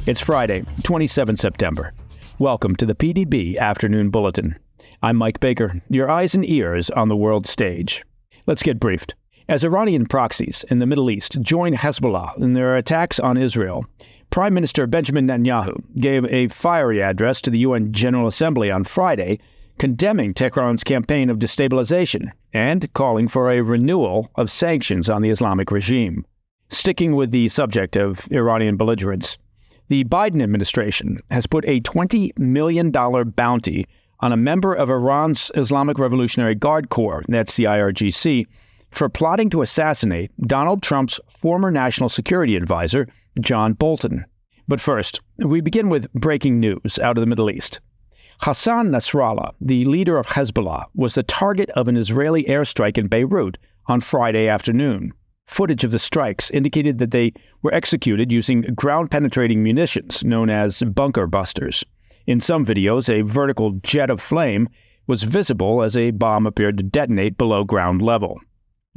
It's Friday, 27 September. Welcome to the PDB Afternoon Bulletin. I'm Mike Baker, your eyes and ears on the world stage. Let's get briefed. As Iranian proxies in the Middle East join Hezbollah in their attacks on Israel, Prime Minister Benjamin Netanyahu gave a fiery address to the UN General Assembly on Friday, condemning Tehran's campaign of destabilization and calling for a renewal of sanctions on the Islamic regime. Sticking with the subject of Iranian belligerence, the Biden administration has put a $20 million bounty on a member of Iran's Islamic Revolutionary Guard Corps, that's the IRGC, for plotting to assassinate Donald Trump's former national security advisor, John Bolton. But first, we begin with breaking news out of the Middle East. Hassan Nasrallah, the leader of Hezbollah, was the target of an Israeli airstrike in Beirut on Friday afternoon. Footage of the strikes indicated that they were executed using ground-penetrating munitions known as bunker busters. In some videos, a vertical jet of flame was visible as a bomb appeared to detonate below ground level.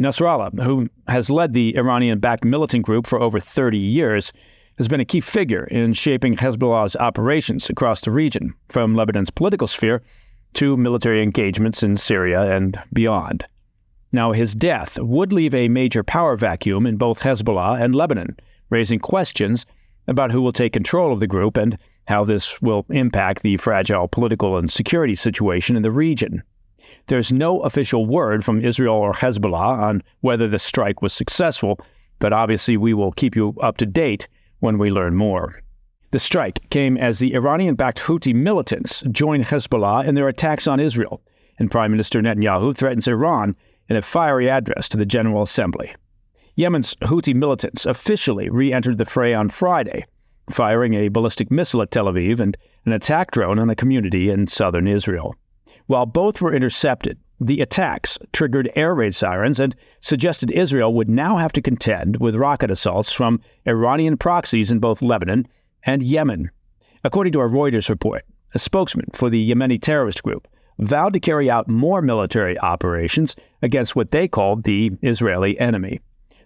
Nasrallah, who has led the Iranian-backed militant group for over 30 years, has been a key figure in shaping Hezbollah's operations across the region, from Lebanon's political sphere to military engagements in Syria and beyond. Now, his death would leave a major power vacuum in both Hezbollah and Lebanon, raising questions about who will take control of the group and how this will impact the fragile political and security situation in the region. There's no official word from Israel or Hezbollah on whether the strike was successful, but obviously we will keep you up to date when we learn more. The strike came as the Iranian-backed Houthi militants joined Hezbollah in their attacks on Israel, and Prime Minister Netanyahu threatens Iran in a fiery address to the General Assembly. Yemen's Houthi militants officially re-entered the fray on Friday, firing a ballistic missile at Tel Aviv and an attack drone on a community in southern Israel. While both were intercepted, the attacks triggered air raid sirens and suggested Israel would now have to contend with rocket assaults from Iranian proxies in both Lebanon and Yemen. According to a Reuters report, a spokesman for the Yemeni terrorist group vowed to carry out more military operations against what they called the Israeli enemy.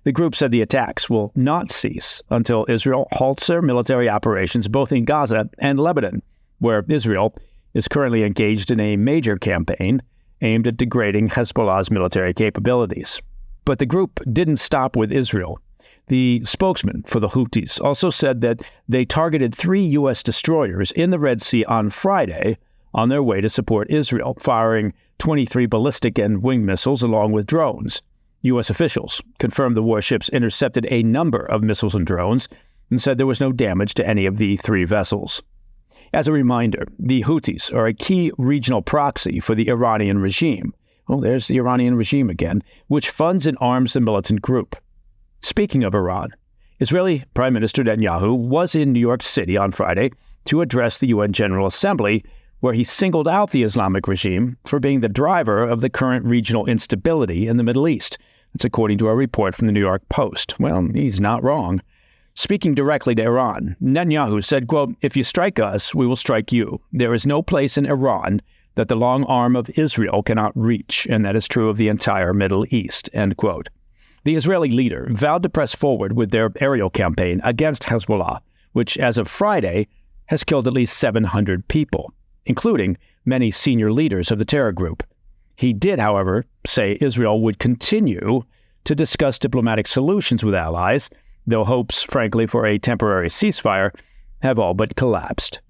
The group said the attacks will not cease until Israel halts their military operations both in Gaza and Lebanon, where Israel is currently engaged in a major campaign aimed at degrading Hezbollah's military capabilities. But the group didn't stop with Israel. The spokesman for the Houthis also said that they targeted 3 U.S. destroyers in the Red Sea on Friday on their way to support Israel, firing 23 ballistic and winged missiles along with drones. U.S. officials confirmed the warships intercepted a number of missiles and drones and said there was no damage to any of the 3 vessels. As a reminder, the Houthis are a key regional proxy for the Iranian regime. Oh, there's the Iranian regime again, which funds and arms the militant group. Speaking of Iran, Israeli Prime Minister Netanyahu was in New York City on Friday to address the UN General Assembly, where he singled out the Islamic regime for being the driver of the current regional instability in the Middle East. That's according to a report from the New York Post. Well, he's not wrong. Speaking directly to Iran, Netanyahu said, quote, "If you strike us, we will strike you. There is no place in Iran that the long arm of Israel cannot reach, and that is true of the entire Middle East," end quote. The Israeli leader vowed to press forward with their aerial campaign against Hezbollah, which as of Friday has killed at least 700 people, including many senior leaders of the terror group. He did, however, say Israel would continue to discuss diplomatic solutions with allies, though hopes, frankly, for a temporary ceasefire have all but collapsed.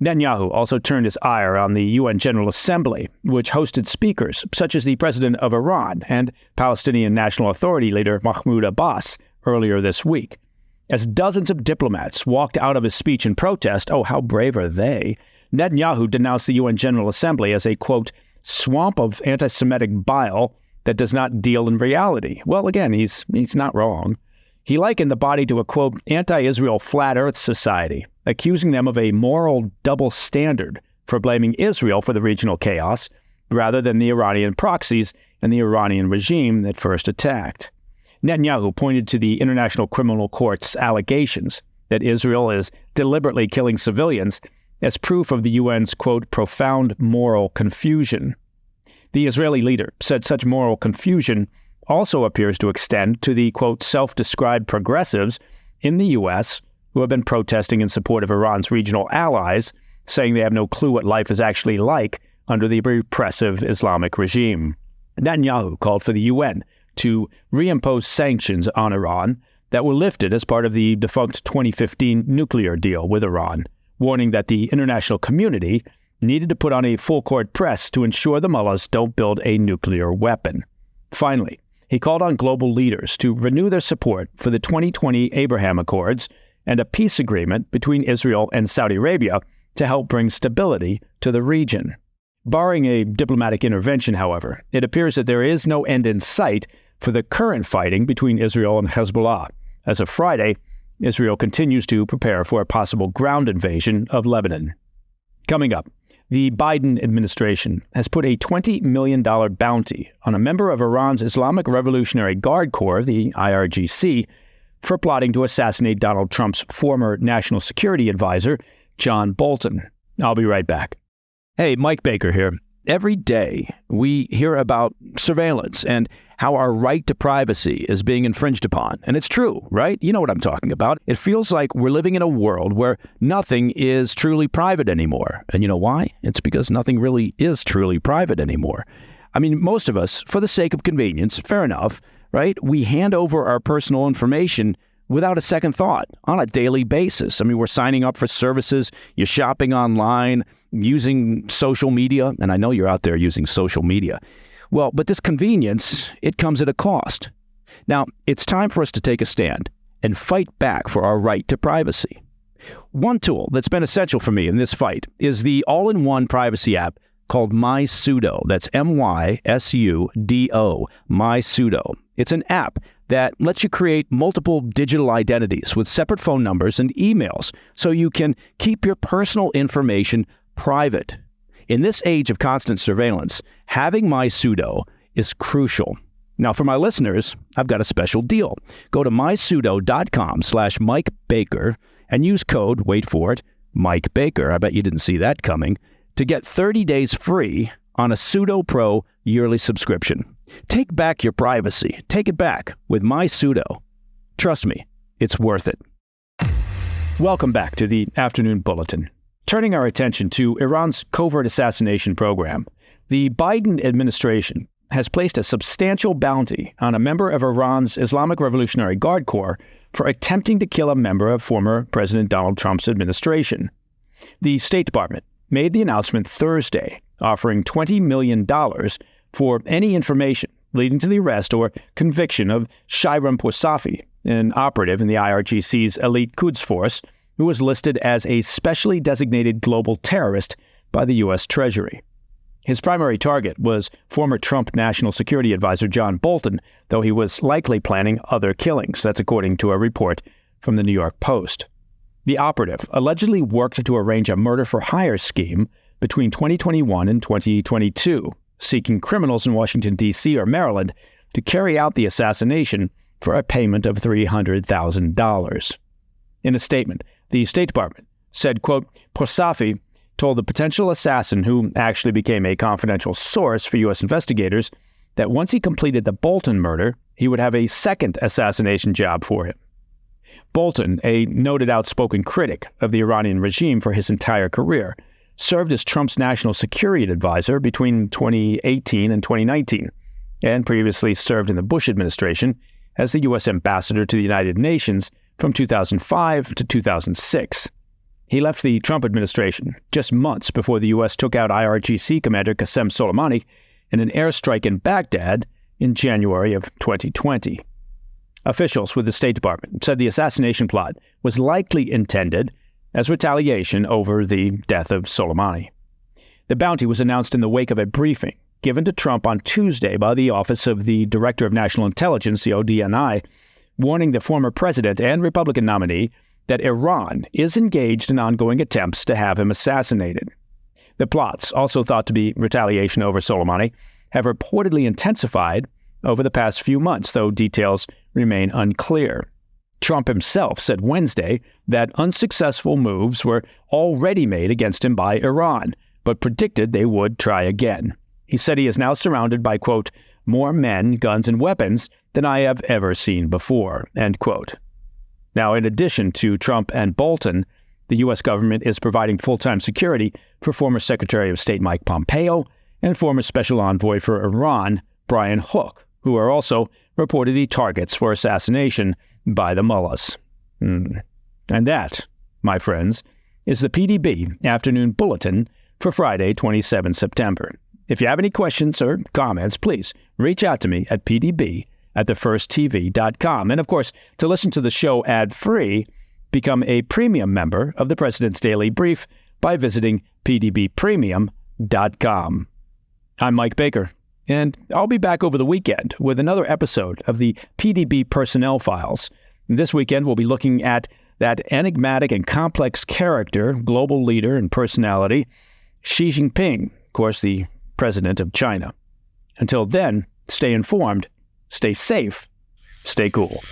Netanyahu also turned his ire on the UN General Assembly, which hosted speakers such as the president of Iran and Palestinian National Authority leader Mahmoud Abbas earlier this week. As dozens of diplomats walked out of his speech in protest, oh, how brave are they, Netanyahu denounced the UN General Assembly as a, quote, swamp of anti-Semitic bile that does not deal in reality. Well, again, he's not wrong. He likened the body to a, quote, anti-Israel flat earth society, accusing them of a moral double standard for blaming Israel for the regional chaos rather than the Iranian proxies and the Iranian regime that first attacked. Netanyahu pointed to the International Criminal Court's allegations that Israel is deliberately killing civilians as proof of the UN's, quote, profound moral confusion. The Israeli leader said such moral confusion also appears to extend to the, quote, self-described progressives in the U.S. who have been protesting in support of Iran's regional allies, saying they have no clue what life is actually like under the repressive Islamic regime. Netanyahu called for the UN to reimpose sanctions on Iran that were lifted as part of the defunct 2015 nuclear deal with Iran, warning that the international community needed to put on a full-court press to ensure the mullahs don't build a nuclear weapon. Finally, he called on global leaders to renew their support for the 2020 Abraham Accords and a peace agreement between Israel and Saudi Arabia to help bring stability to the region. Barring a diplomatic intervention, however, it appears that there is no end in sight for the current fighting between Israel and Hezbollah. As of Friday, Israel continues to prepare for a possible ground invasion of Lebanon. Coming up, the Biden administration has put a $20 million bounty on a member of Iran's Islamic Revolutionary Guard Corps, the IRGC, for plotting to assassinate Donald Trump's former national security advisor, John Bolton. I'll be right back. Hey, Mike Baker here. Every day we hear about surveillance and how our right to privacy is being infringed upon. And it's true, right? You know what I'm talking about. It feels like we're living in a world where nothing is truly private anymore. And you know why? It's because nothing really is truly private anymore. I mean, most of us, for the sake of convenience, fair enough, right? We hand over our personal information without a second thought on a daily basis. I mean, we're signing up for services, you're shopping online, using social media, and I know you're out there using social media. Well, but this convenience, it comes at a cost. Now, it's time for us to take a stand and fight back for our right to privacy. One tool that's been essential for me in this fight is the all-in-one privacy app called MySudo. That's MySudo, MySudo. It's an app that lets you create multiple digital identities with separate phone numbers and emails so you can keep your personal information private. In this age of constant surveillance, having MySudo is crucial. Now, for my listeners, I've got a special deal. Go to mysudo.com/Mike Baker and use code, wait for it, Mike Baker, I bet you didn't see that coming, to get 30 days free on a Sudo Pro yearly subscription. Take back your privacy. Take it back with MySudo. Trust me, it's worth it. Welcome back to the Afternoon Bulletin. Turning our attention to Iran's covert assassination program, the Biden administration has placed a substantial bounty on a member of Iran's Islamic Revolutionary Guard Corps for attempting to kill a member of former President Donald Trump's administration. The State Department made the announcement Thursday, offering $20 million for any information leading to the arrest or conviction of Shairam Poursafi, an operative in the IRGC's elite Quds force, who was listed as a specially designated global terrorist by the U.S. Treasury. His primary target was former Trump National Security Advisor John Bolton, though he was likely planning other killings. That's according to a report from the New York Post. The operative allegedly worked to arrange a murder-for-hire scheme between 2021 and 2022, seeking criminals in Washington, D.C. or Maryland to carry out the assassination for a payment of $300,000. In a statement, the State Department said, quote, Poursafi told the potential assassin, who actually became a confidential source for U.S. investigators, that once he completed the Bolton murder, he would have a second assassination job for him. Bolton, a noted outspoken critic of the Iranian regime for his entire career, served as Trump's national security advisor between 2018 and 2019, and previously served in the Bush administration as the U.S. ambassador to the United Nations from 2005 to 2006. He left the Trump administration just months before the U.S. took out IRGC Commander Qasem Soleimani in an airstrike in Baghdad in January of 2020. Officials with the State Department said the assassination plot was likely intended as retaliation over the death of Soleimani. The bounty was announced in the wake of a briefing given to Trump on Tuesday by the Office of the Director of National Intelligence, the ODNI, warning the former president and Republican nominee that Iran is engaged in ongoing attempts to have him assassinated. The plots, also thought to be retaliation over Soleimani, have reportedly intensified over the past few months, though details remain unclear. Trump himself said Wednesday that unsuccessful moves were already made against him by Iran, but predicted they would try again. He said he is now surrounded by, quote, more men, guns, and weapons than I have ever seen before, end quote. Now, in addition to Trump and Bolton, the U.S. government is providing full-time security for former Secretary of State Mike Pompeo and former Special Envoy for Iran, Brian Hook, who are also reportedly targets for assassination by the mullahs. And that, my friends, is the PDB Afternoon Bulletin for Friday, 27 September. If you have any questions or comments, please reach out to me at pdb@thefirsttv.com. And of course, to listen to the show ad-free, become a premium member of the President's Daily Brief by visiting pdbpremium.com. I'm Mike Baker, and I'll be back over the weekend with another episode of the PDB Personnel Files. This weekend, we'll be looking at that enigmatic and complex character, global leader and personality, Xi Jinping, of course, the president of China. Until then, stay informed, stay safe, stay cool.